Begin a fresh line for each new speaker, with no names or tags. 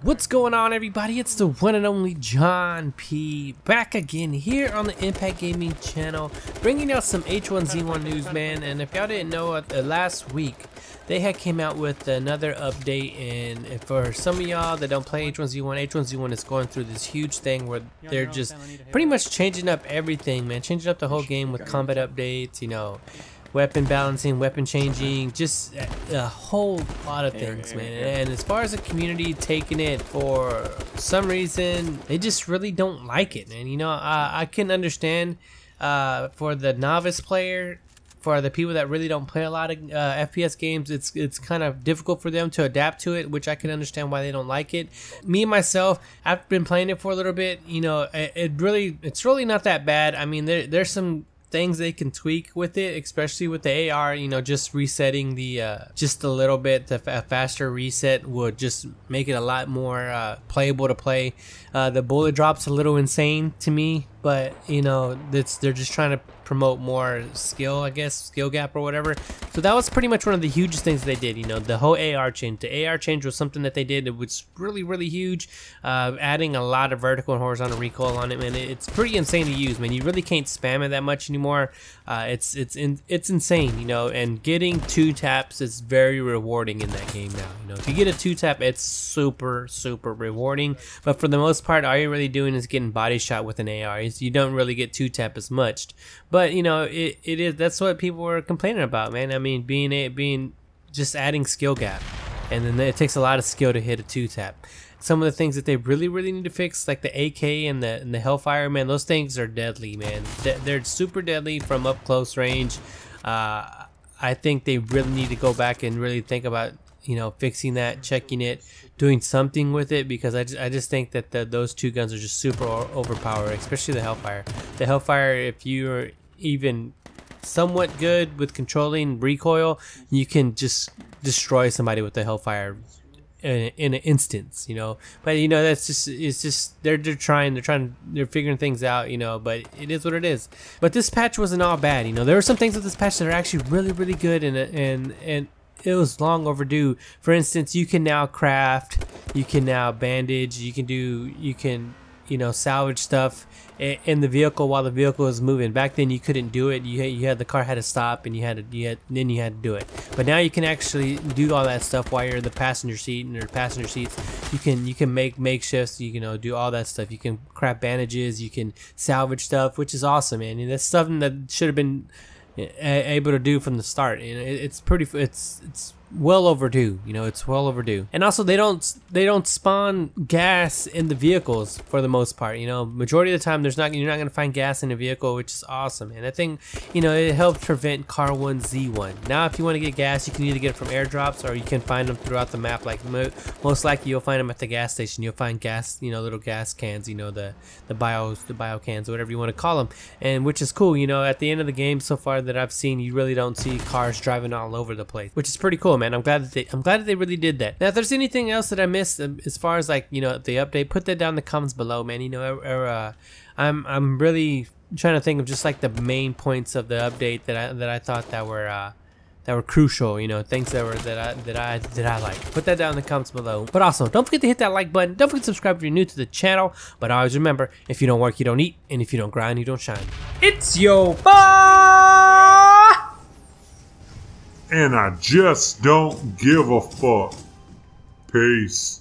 What's going on, everybody? It's the one and only John P back again here on the Impact Gaming channel, bringing out some H1Z1 news, man. And if y'all didn't know, last week they had came out with another update, and for some of y'all that don't play H1Z1, H1Z1 is going through this huge thing where they're just pretty much changing up everything, man. Changing up the whole game with combat updates, you know, weapon balancing, weapon changing, just a whole lot of things, man. And as far as the community taking it, for some reason they just really don't like it, man. You know, I can understand for the novice player, for the people that really don't play a lot of FPS games, it's kind of difficult for them to adapt to it, which I can understand why they don't like it. Me and myself, I've been playing it for a little bit. You know, it's really not that bad. I mean, there's some things they can tweak with it, especially with the AR. You know, just resetting the just a little bit, a faster reset would just make it a lot more playable to play. The bullet drop's a little insane to me, but you know, they're just trying to promote more skill, I guess, skill gap or whatever. So that was pretty much one of the hugest things they did. You know, the whole AR change. The AR change was something that they did. It was really huge, adding a lot of vertical and horizontal recoil on it, man. It's pretty insane to use, man. You really can't spam it that much anymore. It's insane, you know. And getting 2 taps is very rewarding in that game now. You know, if you get a 2 tap, it's super rewarding. But for the most part, all you're really doing is getting body shot with an AR. You don't really get 2 tap as much. But you know, that's what people were complaining about, man. I mean, being just adding skill gap, and then it takes a lot of skill to hit a 2 tap. Some of the things that they really need to fix, like the AK and the Hellfire, man, those things are deadly, man. They're super deadly from up close range. I think they really need to go back and really think about, you know, fixing that, checking it, doing something with it, because I just think that those 2 guns are just super overpowered, especially the Hellfire. The Hellfire, if you're even somewhat good with controlling recoil, you can just destroy somebody with the Hellfire in an instance, you know. But you know, it's just they're figuring things out, you know. But it is what it is. But this patch wasn't all bad, you know. There were some things with this patch that are actually really good, and it was long overdue. For instance, you can now craft, you can now bandage, you can you know, salvage stuff in the vehicle while the vehicle is moving. Back then you couldn't do it. You had the car had to stop, and you had to do it. But now you can actually do all that stuff while you're in the passenger seat, and your passenger seats you can make makeshifts. You know, do all that stuff. You can craft bandages, you can salvage stuff, which is awesome, man. And that's something that should have been able to do from the start. You know, it's well overdue. You know, it's well overdue. And also, they don't spawn gas in the vehicles for the most part. You know, majority of the time you're not gonna find gas in a vehicle, which is awesome. And I think, you know, it helps prevent car 1Z1. Now, if you want to get gas, you can either get it from airdrops, or you can find them throughout the map. Like most likely, you'll find them at the gas station. You'll find gas, you know, little gas cans. You know, the bio cans, whatever you want to call them, and which is cool. You know, at the end of the game so far that I've seen, you really don't see cars driving all over the place, which is pretty cool, man. I'm glad that they really did that. Now, if there's anything else that I missed as far as, like, you know, the update, put that down in the comments below, man. You know, I'm really trying to think of just like the main points of the update that I thought that were crucial. You know, things that I like. Put that down in the comments below. But also, don't forget to hit that like button. Don't forget to subscribe if you're new to the channel. But always remember, if you don't work, you don't eat, and if you don't grind, you don't shine. It's your boy!
And I just don't give a fuck. Peace.